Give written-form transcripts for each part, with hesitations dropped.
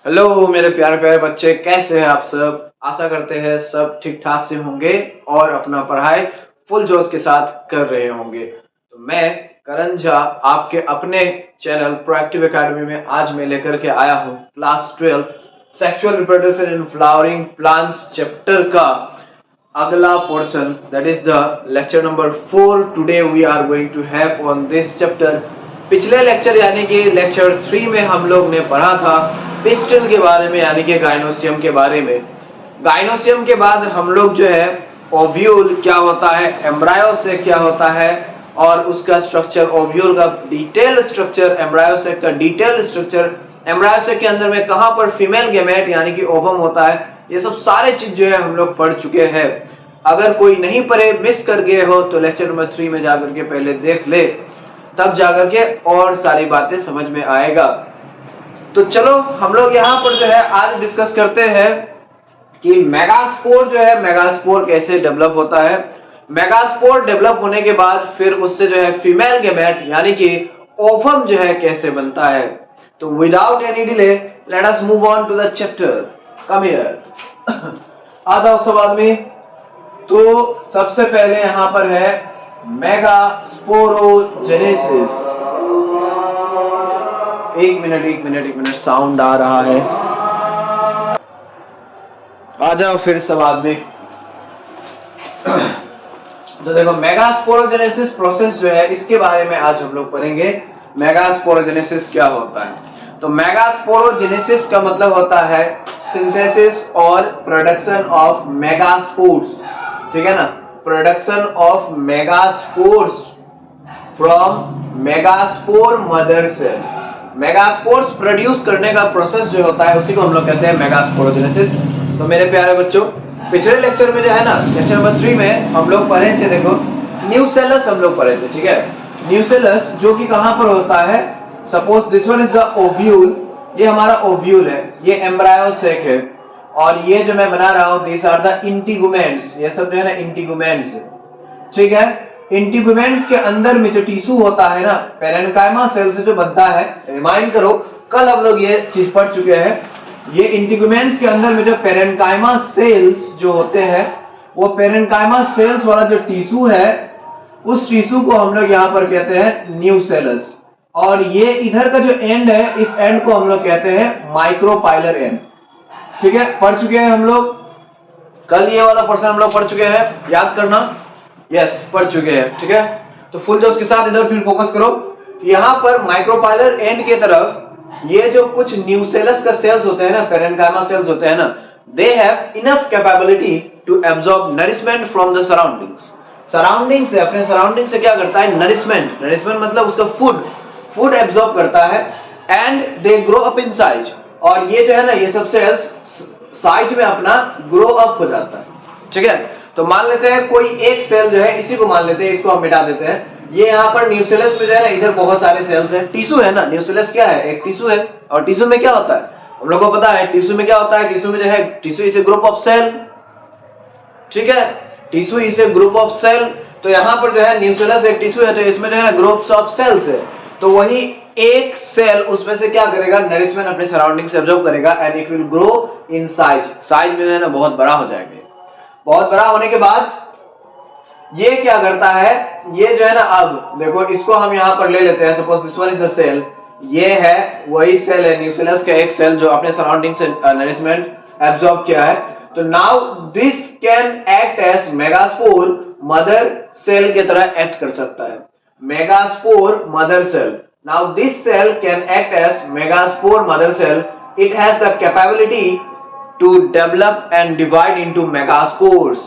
Hello मेरे प्यारे प्यारे बच्चे, कैसे हैं आप सब। आशा करते हैं सब ठीक ठाक से होंगे और अपना पढ़ाई फुल जोश के साथ कर रहे होंगे। तो मैं करण झा आपके अपने चैनल प्रोएक्टिव एकेडमी में आज मैं लेकर के आया हूँ class 12 sexual reproduction in flowering plants chapter का अगला portion, that is the lecture number 4। Today we are going to have on this chapter. पिछले लेक्चर यानी कि लेक्चर 3 में हम लोग ने पढ़ा था पिस्टल के बारे में, यानी कि गाइनोसियम के बारे में। गाइनोसियम के बाद हम लोग जो है ओव्यूल क्या होता है, एम्ब्रायो से क्या होता है और उसका स्ट्रक्चर, ओव्यूल का डिटेल स्ट्रक्चर, एम्ब्रायो से का डिटेल स्ट्रक्चर, एम्ब्रायो से के अंदर में कहां पर फीमेल गेमेट यानी कि ओवम होता है, ये सब सारे चीज जो है हम लोग पढ़ चुके हैं। अगर कोई नहीं पढ़े, मिस कर गए हो तो लेक्चर नंबर 3 में जाकर के पहले देख ले, तब जाकर के और सारी बातें समझ में आएगा। तो चलो हम लोग यहाँ पर जो है आज डिस्कस करते हैं कि मेगास्पोर जो है, मेगास्पोर कैसे डेवलप होता है। मेगास्पोर डेवलप होने के बाद फिर उससे जो है फीमेल गेमेट यानी कि ओवम जो है कैसे बनता है। तो without any delay let us move on to the chapter. Come here. आ जाओ सब आदमी। तो सबसे पहले यहां पर है मेगास्पोरोजेनेसिस। एक मिनट साउंड आ रहा है। आ जाओ फिर सब आदमी। तो देखो मेगास्पोरोजेनेसिस प्रोसेस जो है इसके बारे में आज हम लोग पढ़ेंगे। मेगास्पोरोजेनेसिस क्या होता है। तो मेगास्पोरोजेनेसिस का मतलब होता है सिंथेसिस और प्रोडक्शन ऑफ मेगास्पोर्स, ठीक है ना। Production of megaspores from megaspore mother cell. Megaspores produce करने का प्रोसेस जो होता है उसी को हम लोग कहते हैं मेगास्पोरोजेनेसिस। तो मेरे प्यारे बच्चों, पिछले लेक्चर में जो है ना, लेक्चर नंबर 3 में हम लोग पढ़े थे, देखो न्यूसेलस हम लोग पढ़े थे, ठीक है। न्यूसेलस जो कि कहां पर होता है, suppose this one is the ovule, ये हमारा ओव्यूल है, ये एम्ब्रायो सेक है, और ये जो मैं बना रहा हूं दिस आर द इंटीगुमेंट्स, ये सब जो है ना इंटीगुमेंट्स, ठीक है। इंटीगुमेंट्स के अंदर में जो टिश्यू होता है ना, पेरेन्काइमा सेल से जो बनता है, रिमाइंड करो कल हम लोग ये चीज पढ़ चुके हैं। ये इंटीगुमेंट्स के अंदर में जो पेरेन्काइमा सेल्स जो होते हैं, वो पेरेन्काइमा सेल्स वाला जो टिश्यू है, उस टिश्यू को हम लोग यहाँ पर कहते हैं न्यूसेलस। और ये इधर का जो एंड है, इस एंड को हम लोग कहते हैं माइक्रोपाइलर एंड, ठीक है। पढ़ चुके हैं हम लोग कल, ये वाला पोर्शन हम लोग पढ़ चुके हैं, याद करना। यस, पढ़ चुके हैं, ठीक है। तो फुल जोश के साथ इधर फिर फोकस करो। यहाँ पर माइक्रोपाइलर एंड के तरफ ये जो कुछ न्यूसेलस का सेल्स होते हैं ना, पेरेन्काइमा सेल्स होते हैं ना, they have enough capability to absorb nourishment from the surroundings. Surrounding से, अपने सराउंडिंग से क्या करता है, नरिशमेंट, नरिशमेंट मतलब उसका फूड एब्सॉर्ब करता है। And they grow up in size, और ये जो है ना, ये सब सेल्स साइज में अपना ग्रो अप हो जाता है, ठीक है। तो मान लेते हैं कोई एक सेल जो है, इसी को मान लेते हैं, इसको हम मिटा देते हैं। ये यहाँ पर न्यूसेलस में जो है ना, इधर बहुत सारे सेल्स हैं, टिश्यू है ना, न्यूसेलस क्या है, एक टिश्यू है। और टिश्यू में क्या होता है, हम लोगों को पता है टिश्यू में क्या होता है। टिश्यू में जो है, tissue is a group of cell, ठीक है। Tissue is a group of cell. तो यहाँ पर जो है न्यूसेलस एक टिश्यू है, तो इसमें जो है ना ग्रुप्स ऑफ सेल्स है। तो वही एक सेल उसमें से क्या करेगा, नरिशमेंट अपने सराउंडिंग से एब्जॉर्ब करेगा, and it will grow in size. Size में जो है ना बहुत बड़ा हो जाएगा। बहुत बड़ा होने के बाद ये क्या करता है, ये जो है ना, अब देखो इसको हम यहाँ पर ले लेते हैं, suppose this one is the cell, ये है वही सेल है न्यूसेलस का एक सेल जो अपने सराउंडिंग से नरिशमेंट एब्जॉर्ब किया है। तो now this can act as megaspore, mother cell की तरह एक्ट कर सकता है। Megaspore mother cell, now this cell can act as megaspore mother cell. It has the capability to develop and divide into megaspores.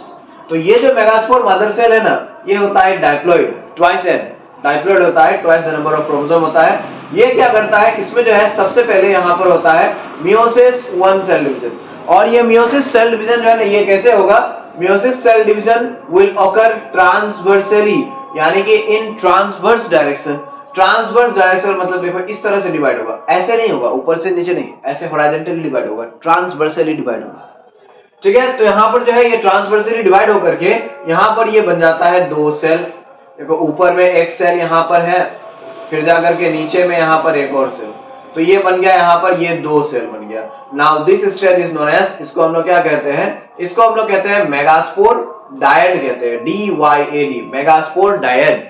तो ये जो megaspore mother cell है ना, ये होता है डाइप्लॉइड, ट्वाइस एन, डाइप्लॉइड होता है, twice the number of chromosome होता है। ये क्या करता है, इसमें जो है सबसे पहले यहाँ पर होता है मियोसिस 1 सेल डिवीजन। और ये मियोसिस सेल डिवीजन जो है ना, ये कैसे होगा, meiosis cell division will occur transversely, यानी कि in transverse direction. Transverse direction मतलब देखो इस तरह से डिवाइड होगा, ऐसे नहीं होगा, ऊपर से नीचे नहीं, ऐसे हॉरिजॉन्टली डिवाइड होगा, ट्रांसवर्सली डिवाइड होगा, ठीक है। तो यहाँ पर जो है ये ट्रांसवर्सली डिवाइड होकर के यहाँ पर ये बन जाता है 2 सेल। देखो ऊपर में एक सेल यहाँ पर है, फिर जाकर के नीचे में यहाँ पर एक और सेल। तो ये बन गया यहाँ पर, ये 2 सेल बन गया। Now this stage is known as, इसको हम लोग क्या कहते हैं, इसको हम लोग कहते हैं मेगास्पोर डायड कहते हैं, DYAD, मेगास्पोर डायड।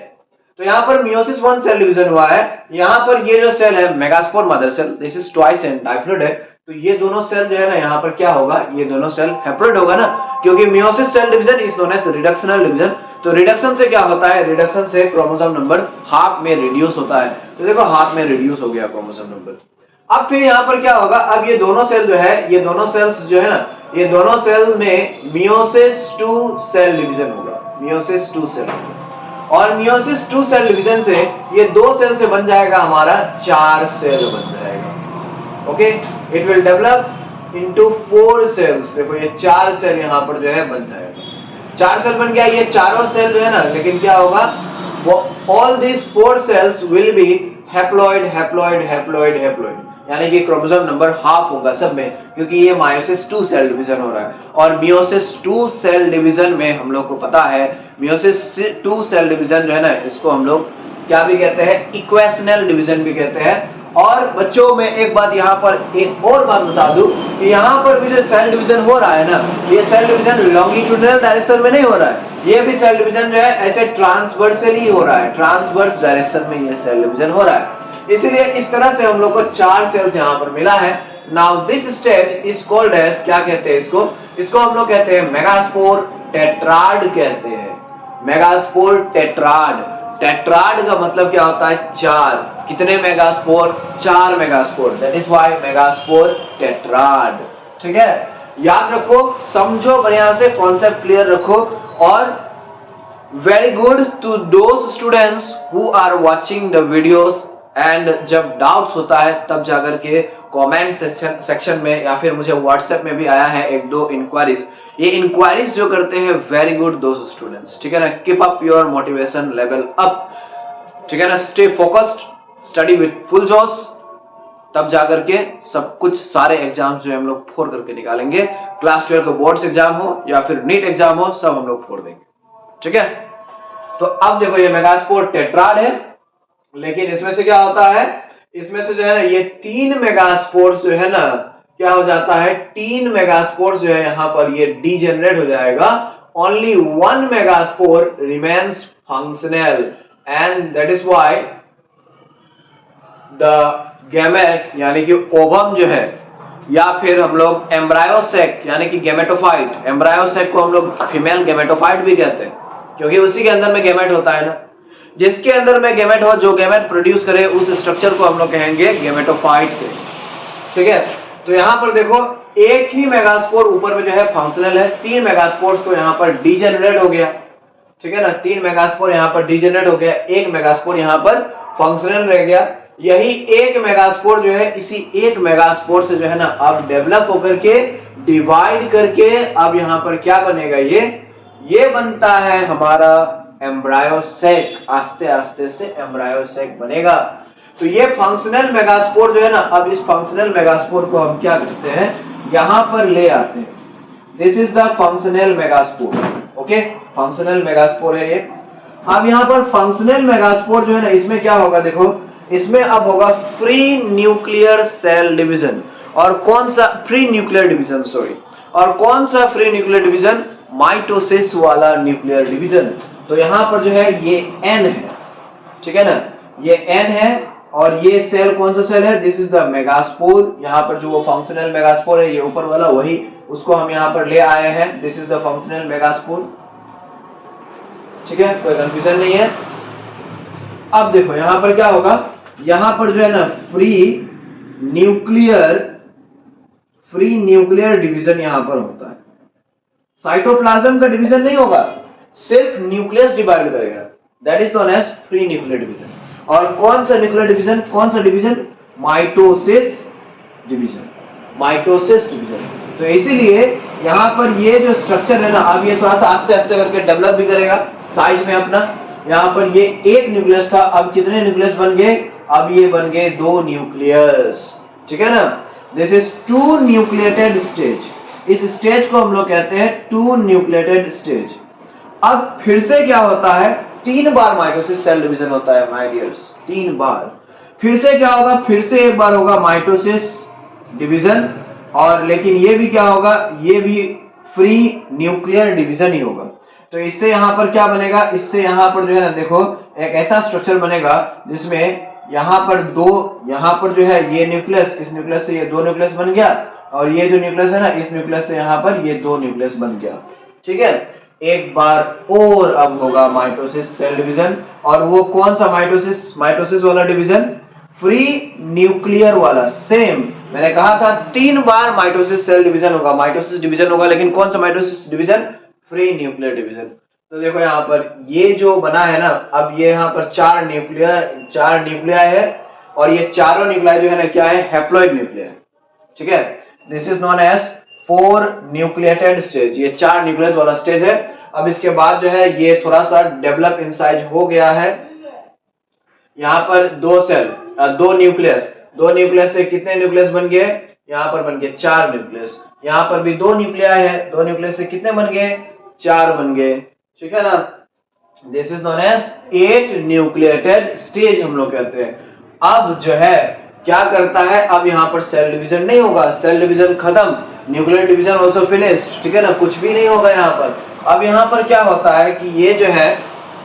तो यहाँ पर मियोसिस 1 सेल डिवीजन हुआ है। यहाँ पर ये जो सेल है megaspore mother cell, this is twice and diploid है। तो ये दोनों सेल जो है ना, यहाँ पर क्या होगा, ये दोनों सेल हैप्लॉइड होगा ना, क्योंकि meiosis cell division is known as reductional division. तो रिडक्शन से क्या होता है, रिडक्शन से क्रोमोसोम नंबर हाफ में रिड्यूस होता है। तो देखो हाफ में रिड्यूस हो गया क्रोमोसोम नंबर। अब फिर यहाँ पर क्या होगा, अब ये दोनों सेल जो है, ये दोनों सेल्स जो है ना, ये दोनों सेल में मियोसिस 2 सेल डिवीजन होगा, मियोसिस 2 सेल। और मियोसिस 2 सेल डिवीजन से ये 2 सेल से बन जाएगा हमारा 4 सेल बन जाएगा। Okay, it will develop into 4 cells. देखो ये 4 सेल यहाँ पर जो है बन जाएगा, 4 सेल बन गया। ये चारों सेल जो है ना, लेकिन क्या होगा, वो all this 4 cells will be haploid haploid haploid haploid, यानी कि क्रोमोसोम नंबर हाफ होगा सब में, क्योंकि ये मायोसिस 2 सेल डिवीजन हो रहा है। और मियोसिस 2 सेल डिवीजन में हम लोग को पता है, मियोसिस 2 सेल डिवीजन जो है ना, इसको हम लोग क्या भी कहते हैं, इक्वेशनल डिवीजन भी कहते हैं। और बच्चों में एक बात यहाँ पर एक और बात बता दूं कि यहाँ पर भी जो सेल डिवीजन हो रहा है ना, ये सेल डिवीजन लॉन्गिट्यूडिनल डायरेक्शन में नहीं हो रहा है, ये भी सेल डिवीजन जो है ऐसे ट्रांसवर्सली हो रहा है, ट्रांसवर्स डायरेक्शन में ये सेल डिवीजन हो रहा है। इसलिए इस तरह से हम लोग को 4 सेल्स यहाँ पर मिला है। Now this stage is called as, क्या कहते हैं इसको, इसको हम लोग कहते हैं मेगास्पोर टेट्राड कहते हैं, मेगास्पोर टेट्राड। टेट्राड का मतलब क्या होता है, 4। कितने megaspore, 4 megaspore, that is why megaspore tetrad. ठीक है, याद रखो, समझो, बढ़िया से कॉन्सेप्ट क्लियर रखो। और very good to those students who are watching the videos, and जब डाउट्स होता है तब जाकर के कमेंट सेक्शन में या फिर मुझे व्हाट्सएप में भी आया है 1-2 इंक्वायरीज। ये इंक्वायरीज जो करते हैं, वेरी गुड दोज स्टूडेंट्स, ठीक है ना, keep up your motivation level up, ठीक है ना, stay focused, study with full जोश, तब जाकर के सब कुछ सारे एग्जाम्स जो हम लोग फोड़ करके निकालेंगे। क्लास 12 का बोर्ड्स एग्जाम हो या फिर नीट एग्जाम हो, सब हम लोग फोड़ देंगे। ठीक है, तो अब देखो ये मेगास्पोर टेट्राड है, लेकिन इसमें से क्या होता है, इसमें से जो है ना, ये 3 मेगास्पोर्स जो है ना, क्या हो जाता है, 3 मेगास्पोर्स जो है यहाँ पर ये डीजेनरेट हो जाएगा। Only 1 megaspore remains functional, and that is why the gamete यानी कि ओवम जो है, या फिर हम लोग एम्ब्रायोसेक यानी कि गैमेटोफाइट, एम्ब्रायोसेक को हम लोग फीमेल गैमेटोफाइट भी कहते हैं, क्योंकि उसी के अंदर में गैमेट होता है ना, जिसके अंदर में गैमेट हो, जो गैमेट प्रोड्यूस करे, उस स्ट्रक्चर को हम लोग कहेंगे गैमेटोफाइट के। ठीक है, तो यहाँ पर देखो, एक ही मेगास्पोर ऊपर में जो है फंक्शनल है, 3 मेगास्पोर्स को यहाँ पर डीजेनरेट हो गया। ठीक है ना, 3 मेगास्पोर यहाँ पर डीजेनरेट हो गया, 1 मेगास्पोर यहाँ पर फंक्शनल रह गया। यही 1 मेगास्पोर जो है, इसी 1 मेगास्पोर से जो है ना, अब डेवलप होकर के डिवाइड करके अब यहाँ पर क्या बनेगा, ये बनता है हमारा एम्ब्रायोसेक। आस्ते आस्ते से एम्ब्रायोसेक बनेगा। तो ये फंक्शनल मेगास्पोर जो है ना, अब इस फंक्शनल मेगास्पोर को हम क्या करते हैं, यहां पर ले आते हैं। This is the functional megaspore. Okay, functional megaspore है ये। अब यहां पर फंक्शनल मेगास्पोर जो है ना, इसमें क्या होगा, देखो, इसमें अब होगा फ्री न्यूक्लियर सेल डिवीजन। और कौन सा फ्री न्यूक्लियर डिवीजन, सॉरी, और कौन सा फ्री न्यूक्लियर डिवीजन, माइटोसिस वाला न्यूक्लियर डिवीजन। तो यहां पर जो है ये N है, ठीक है ना, ये N है। और ये सेल कौन सा सेल है, दिस इज द मेगास्पोर। यहाँ पर जो वो फंक्शनल मेगास्पोर है, ये ऊपर वाला, वही उसको हम यहाँ पर ले आए हैं, this is the functional megaspore. ठीक है, कोई कंफ्यूजन नहीं है। अब देखो यहाँ पर क्या होगा, यहाँ पर जो है ना, फ्री न्यूक्लियर डिवीजन यहाँ पर होता है। साइटोप्लाज्म का डिवीजन नहीं होगा, सिर्फ न्यूक्लियस डिवाइड करेगा, that is known as free nuclear division. और कौन सा न्यूक्लियर डिवीजन, कौन सा division, mitosis division, mitosis division. तो इसीलिए यहाँ पर ये जो स्ट्रक्चर है ना, अब ये थोड़ा सा आस्ते आस्ते करके डेवलप भी करेगा साइज में अपना। यहाँ पर ये 1 न्यूक्लियस था, अब कितने न्यूक्लियस बन गए, अब ये बन गए 2 न्यूक्लियस। ठीक है ना, दिस इज 2 न्यूक्लिएटेड स्टेज। इस स्टेज को हम लोग कहते हैं 2 न्यूक्लिएटेड स्टेज। अब फिर से क्या होता है, 3 बार माइटोसिस सेल डिवीजन होता है माय डियर्स, 3 बार। फिर से क्या होगा, फिर से एक बार होगा माइटोसिस डिवीजन, और लेकिन ये भी क्या होगा, ये भी फ्री न्यूक्लियर डिवीजन ही होगा। तो इससे यहाँ पर क्या बनेगा, इससे यहाँ पर जो है ना देखो एक ऐसा स्ट्रक्चर बनेगा जिसमें यहाँ पर दो, यहाँ पर जो है ये न्यूक्लियस, इस न्यूक्लियस से ये दो न्यूक्लियस बन गया, और ये जो न्यूक्लियस है ना इस न्यूक्लियस से यहाँ पर ये दो न्यूक्लियस बन गया। ठीक है, एक बार और अब होगा माइटोसिस सेल डिवीजन, और वो कौन सा माइटोसिस, माइटोसिस वाला डिवीजन फ्री न्यूक्लियर वाला। सेम मैंने कहा था 3 बार माइटोसिस सेल डिवीजन होगा, माइटोसिस डिवीजन होगा, लेकिन कौन सा mitosis division, free nuclear division. तो देखो यहाँ पर ये जो बना है ना, अब ये यहाँ पर 4 न्यूक्लियाई है, और ये चारों न्यूक्लियाई जो है ना क्या है, हैप्लॉइड न्यूक्लियाई। ठीक है, this is known as 4 nucleated stage, ये 4 न्यूक्लियस वाला स्टेज है। अब इसके बाद जो है ये थोड़ा सा डेवलप इन साइज हो गया है। यहाँ पर 2 सेल, 2 न्यूक्लियस से कितने न्यूक्लियस बन गए, यहाँ पर बन गए 4 न्यूक्लियस। यहाँ पर भी 2 न्यूक्लियाई है, 2 न्यूक्लियस से कितने बन गए, 4 बन गए। ठीक है ना, this is known as 8 nucleated stage हम लोग कहते हैं। अब जो है क्या करता है, अब यहाँ पर सेल डिवीजन नहीं होगा, सेल डिवीजन खत्म, न्यूक्लियर डिवीजन आल्सो फिनिश्ड। ठीक है ना, कुछ भी नहीं होगा यहाँ पर। अब यहाँ पर क्या होता है कि ये जो है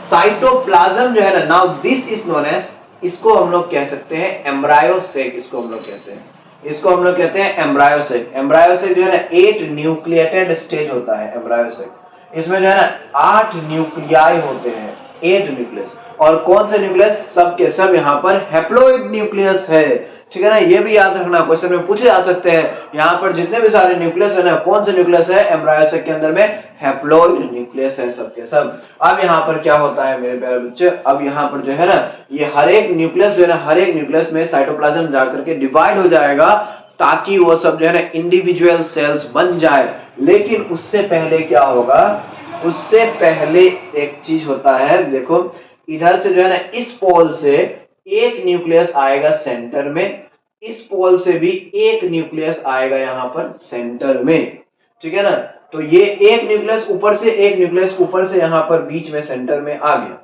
साइटोप्लाज्म जो है ना, now this is known as, इसको हम लोग कह सकते हैं एम्ब्रायोसेक, इसको हम लोग कहते हैं, इसको हम लोग कहते हैं एम्ब्रायोसेक। एम्ब्रायोसेक जो है ना 8 न्यूक्लिएटेड स्टेज होता है एम्ब्रायोसेक। इसमें जो है ना 8 न्यूक्लियाई होते हैं, 8 न्यूक्लियस, और कौन से न्यूक्लियस, सब के सब यहाँ पर हैप्लॉइड न्यूक्लियस है। ठीक है ना, ये भी याद रखना, क्वेश्चन में पूछे जा सकते हैं। यहाँ पर जितने भी सारे न्यूक्लियस है ना, कौन से न्यूक्लियस है, एम्ब्रायोसेक के अंदर में हैप्लॉइड न्यूक्लियस है सब के सब। अब यहाँ पर क्या होता है मेरे प्यारे बच्चे, अब यहाँ पर जो है ना ये हर एक न्यूक्लियस जो है ना, हर एक न्यूक्लियस में साइटोप्लाज्म जाकर के डिवाइड हो जाएगा, ताकि वो सब जो है ना इंडिविजुअल सेल्स बन जाए। लेकिन उससे पहले क्या होगा, उससे पहले एक चीज होता है, देखो इधर से जो है ना इस पोल से एक न्यूक्लियस आएगा सेंटर में, इस पोल से भी एक न्यूक्लियस आएगा यहाँ पर सेंटर में। ठीक है ना, तो ये एक न्यूक्लियस ऊपर से, एक न्यूक्लियस ऊपर से यहाँ पर बीच में सेंटर में आ गया।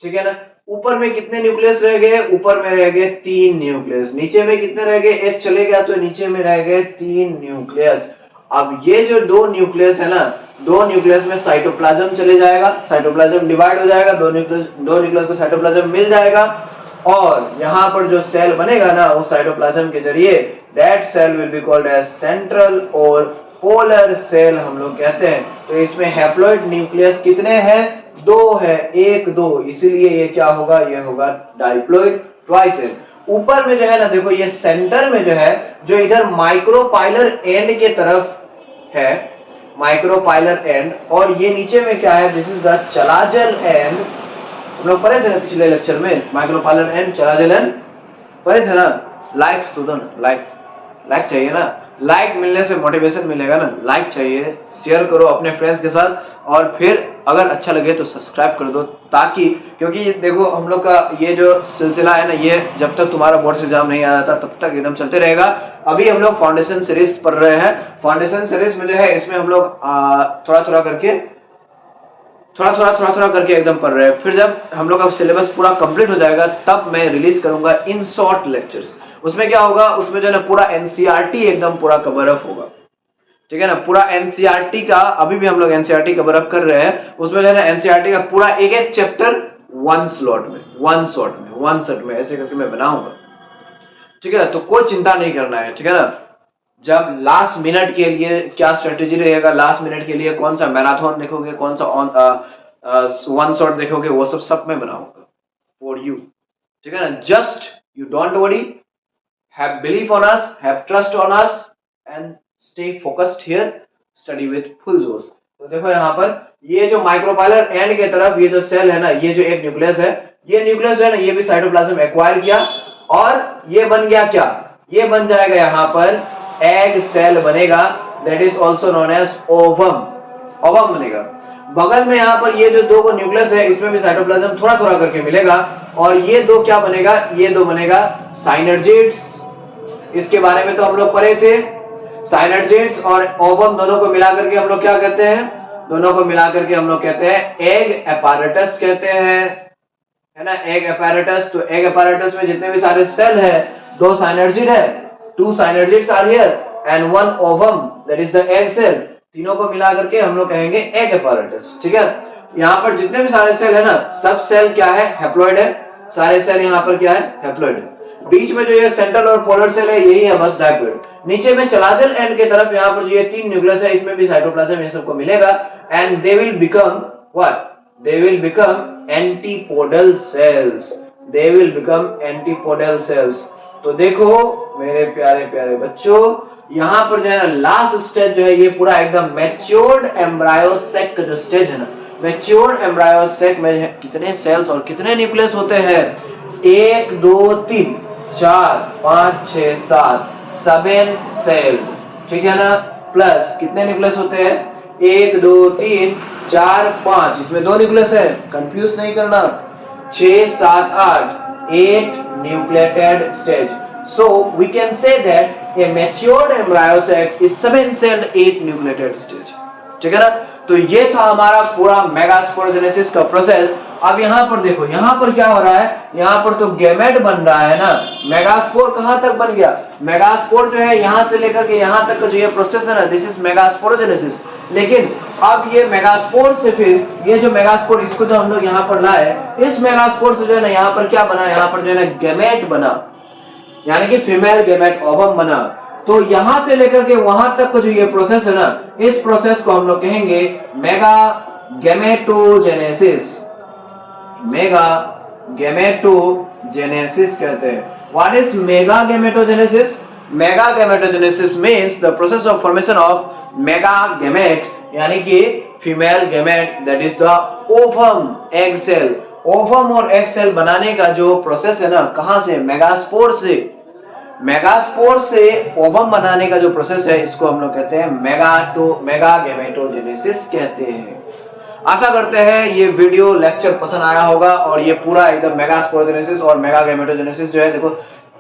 ठीक है ना, ऊपर में कितने न्यूक्लियस रह गए, ऊपर में रह गए 3 न्यूक्लियस, नीचे में कितने रह गए, एक चले गया, तो नीचे में रह गए 3 न्यूक्लियस। अब ये जो 2 न्यूक्लियस है ना, 2 न्यूक्लियस में साइटोप्लाज्म चले जाएगा, साइटोप्लाज्म डिवाइड हो जाएगा, 2 न्यूक्लियस को साइटोप्लाज्म मिल जाएगा, और यहाँ पर जो सेल बनेगा ना वो साइटोप्लाज्म के जरिए, that cell will be called as central और पोलर सेल हम लोग कहते हैं। तो इसमें हैप्लॉइड न्यूक्लियस कितने हैं, 2 है, 1 2, इसीलिए ये क्या होगा, ये होगा डाइप्लॉइड ट्वाइसेल। ऊपर में जो है ना देखो ये सेंटर में जो है, जो इधर माइक्रोपाइलर एंड के तरफ है, माइक्रोपाइलर एंड, और ये नीचे में क्या है, this is the chalazal end. हम लोग पढ़े थे ना पिछले लेक्चर में, माइक्रोपाइलर एंड चलाजल एंड पढ़े थे ना। लाइक तो दो ना, लाइक चाहिए ना, लाइक मिलने से मोटिवेशन मिलेगा ना, लाइक चाहिए, शेयर करो अपने फ्रेंड्स के साथ, और फिर अगर अच्छा लगे तो सब्सक्राइब कर दो, ताकि, क्योंकि देखो हम लोग का ये जो सिलसिला है ना, ये जब तक तुम्हारा बोर्ड एग्जाम नहीं आ जाता तब तक एकदम चलते रहेगा। अभी हम लोग फाउंडेशन सीरीज पढ़ रहे हैं, फाउंडेशन सीरीज में जो है इसमें हम लोग थोड़ा थोड़ा करके एकदम पढ़ रहे हैं। फिर जब हम लोग का सिलेबस पूरा कंप्लीट हो जाएगा तब मैं रिलीज करूंगा इन शॉर्ट लेक्चर्स। उसमें क्या होगा, उसमें जो है ना पूरा एनसीईआरटी एकदम पूरा कवर अप होगा। ठीक है ना, पूरा एनसीईआरटी का, अभी भी हम लोग एनसीईआरटी कवर अप कर रहे हैं, उसमें जो है ना एनसीईआरटी का पूरा एक एक चैप्टर वन शॉट में ऐसे करके मैं बनाऊंगा। ठीक है ना, तो कोई चिंता नहीं करना है। ठीक है ना, जब लास्ट मिनट के लिए क्या स्ट्रेटेजी रहेगा, लास्ट मिनट के लिए कौन सा मैराथन देखोगे, कौन सा वन शॉट देखोगे, वो सब मैं बनाऊंगा फॉर यू। ठीक है ना, just you don't worry, have believe on us, have trust on us, and stay focused here, study with full जोश। तो देखो यहाँ पर ये जो माइक्रोपाइलर एंड के तरफ ये जो सेल है ना, ये जो एक न्यूक्लियस है, ये न्यूक्लियस जो है ना, ये भी साइटोप्लाज्म एक्वायर किया, और ये बन गया क्या, ये बन जाएगा यहाँ पर एग सेल बनेगा, that is also known as ovum, ovum बनेगा। बगल में यहाँ पर ये जो 2 न्यूक्लियस है, इसमें भी साइटोप्लाज्म थोड़ा थोड़ा करके मिलेगा, और ये 2 क्या बनेगा, ये 2 बनेगा साइनर्जिड्स। इसके बारे में तो हम लोग पढ़े थे, साइनर्जिड्स और ओवम दोनों को मिला करके हम लोग क्या कहते हैं, दोनों को मिला करके हम लोग कहते हैं एग एपारेटस कहते हैं, है ना, एग apparatus। तो एग apparatus में जितने भी सारे सेल है, 2 synergid है, 2 synergids are here and 1 ovum, that is the egg cell। तीनों को मिला करके हम लोग कहेंगे एग apparatus, ठीक है। यहाँ पर जितने भी सारे सेल है ना, सब सेल क्या है, हैप्लॉइड है। सारे सेल यहाँ पर क्या है, हैप्लॉइड है। बीच में जो ये सेंट्रल और पोलर सेल है, यही है बस डायप्लॉइड। नीचे में चलाजल एंड के तरफ यहाँ पर जो ये 3 न्यूक्लियस है, इसमें भी साइटोप्लाज्म ये सबको मिलेगा and they will become what, they will become antipodal cells, they will become antipodal cells। तो देखो मेरे प्यारे प्यारे बच्चों, यहाँ पर जो है ना लास्ट स्टेज जो है, ये पूरा एकदम मैच्योर्ड एम्ब्रायो सेक का जो स्टेज है ना, मैच्योर्ड एम्ब्रायो सेक में कितने सेल्स और कितने न्यूक्लियस होते हैं, 1 2 3 4 5 6 7 सेल, ठीक है ना। प्लस कितने न्यूक्लियस होते हैं, 1 2 3 4 5, इसमें 2 न्यूक्लियस है, कंफ्यूज नहीं करना। 6 7 8 nucleated stage. So we can say that a matured embryo sac is 7-celled 8 nucleated stage, ठीक है ना। तो ये था हमारा पूरा मेगास्पोरोजेनेसिस का प्रोसेस। अब यहाँ पर देखो, यहाँ पर क्या हो रहा है, यहाँ पर तो गैमेट बन रहा है ना। मेगास्पोर कहाँ तक बन गया, मेगास्पोर जो है यहाँ से लेकर के यहाँ तक का जो ये प्रोसेस है ना, दिस इज मेगास्पोरोजेनेसिस। लेकिन अब ये मेगास्पोर से फिर ये जो मेगास्पोर, इसको जो हम लोग यहाँ पर लाए, इस मेगास्पोर से जो है ना यहाँ पर क्या बना, यहाँ पर जो है ना गैमेट बना, यानी कि फीमेल गैमेट ओवम बना। तो यहां से लेकर के वहां तक का जो ये प्रोसेस है ना, इस प्रोसेस को हम लोग कहेंगे मेगा गैमेटोजेनेसिस, मेगा गैमेटोजेनेसिस कहते हैं। What is mega gametogenesis, mega gametogenesis means the process of formation of mega gamete, यानी कि female gamete, that is the ovum egg cell. Ovum और एग सेल बनाने का जो प्रोसेस है ना, कहां से, मेगास्पोर से। मेगास्पोर से ओवम बनाने का जो प्रोसेस है, इसको हम लोग कहते हैं मेगा गैमेटोजेनेसिस कहते हैं। आशा करते हैं ये वीडियो लेक्चर पसंद आया होगा और ये पूरा एकदम मेगास्पोरोजेनेसिस और मेगा गैमेटोजेनेसिस जो है, देखो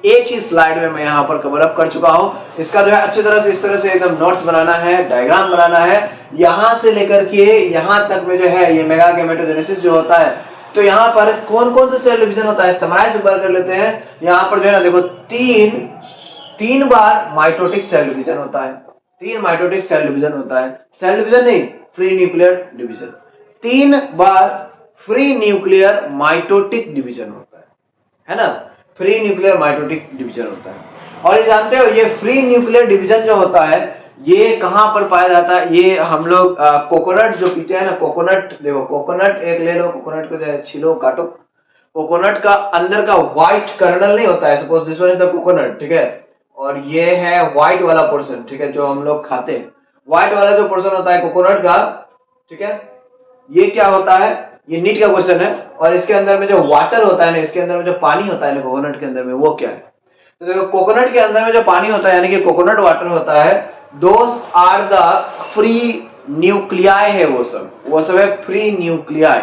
एक ही स्लाइड में मैं यहाँ पर कवर अप कर चुका हूँ। इसका जो है अच्छी तरह से इस तरह से एकदम नोट्स बनाना है, डायग्राम बनाना है, यहां से लेकर के यहां तक में जो है ये मेगा गैमेटोजेनेसिस जो होता है। तो यहाँ पर कौन कौन से सेल डिवीजन होता है, समराइज एक बार कर लेते हैं। यहाँ पर जो है ना देखो, तीन बार माइटोटिक सेल डिवीजन होता है, 3 माइटोटिक सेल डिवीजन होता है। सेल डिवीजन नहीं, फ्री न्यूक्लियर डिवीजन। 3 बार फ्री न्यूक्लियर माइटोटिक डिवीजन होता है ना, फ्री न्यूक्लियर माइटोटिक डिवीजन होता है। और ये जानते हो, ये फ्री न्यूक्लियर डिवीजन जो होता है, ये कहां पर पाया जाता है, ये हम लोग कोकोनट जो पीते हैं ना, कोकोनट देखो, कोकोनट एक ले लो, कोकोनट को जो छीलो काटो, कोकोनट का अंदर का व्हाइट कर्नल नहीं होता है, suppose this one is the coconut, ठीक है, और ये है व्हाइट वाला पोर्शन, ठीक है, जो हम लोग खाते हैं। व्हाइट वाला जो पोर्शन होता है कोकोनट का, ठीक है, ये क्या होता है, ये नीट का क्वेश्चन है। और इसके अंदर में जो वाटर होता है ना, इसके अंदर में जो पानी होता है ना कोकोनट के अंदर में, वो क्या है, तो देखो कोकोनट के अंदर में जो पानी होता है, यानी कि कोकोनट वाटर होता है, those are the free nuclei है, वो सब है free nuclei.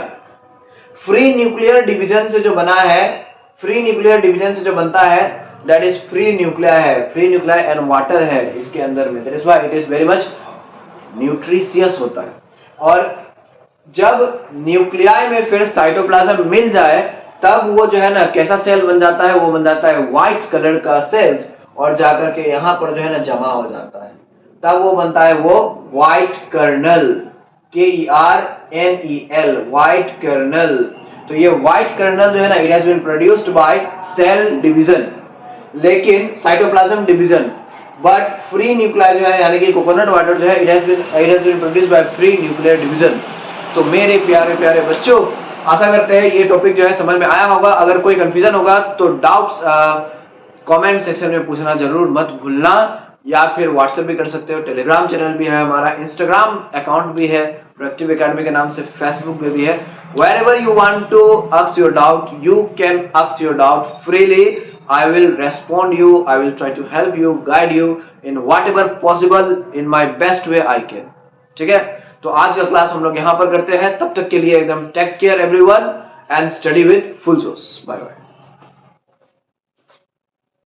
Free nuclear division से जो बना है, फ्री न्यूक्लियर डिवीजन से जो बनता है, दैट इज फ्री न्यूक्लियाई है, फ्री न्यूक्लियाई एंड वाटर है इसके अंदर में, that is why it is very much nutritious होता है। और जब न्यूक्लियाई में फिर साइटोप्लाज्म मिल जाए, तब वो जो है ना कैसा सेल बन जाता है, वो बन जाता है व्हाइट कलर का सेल्स, और जाकर के यहाँ पर जो है ना जमा हो जाता है, तब वो बनता है वो white kernel, KERNEL, white kernel. तो ये व्हाइट कर्नल जो है ना, it has been produced by cell division, लेकिन cytoplasm division, but free nuclei जो है, यानी कि कोकोनट वाटर जो है, it has been produced by free nuclear division. तो मेरे प्यारे प्यारे बच्चों, आशा करते हैं ये टॉपिक जो है समझ में आया होगा। अगर कोई कंफ्यूजन होगा तो डाउट्स कमेंट सेक्शन में पूछना जरूर मत भूलना, या फिर व्हाट्सएप भी कर सकते हो, टेलीग्राम चैनल भी है हमारा, इंस्टाग्राम अकाउंट भी है प्रोएक्टिव एकेडमी के नाम से, फेसबुक पे भी है। Wherever you want to ask your doubt, you can ask your doubt freely. I will respond you, I will try to help you, guide you in whatever possible in my best way I can. ठीक है, तो आज का class हम लोग यहाँ पर करते हैं। तब तक के लिए एकदम take care everyone and study with full जोश। Bye bye.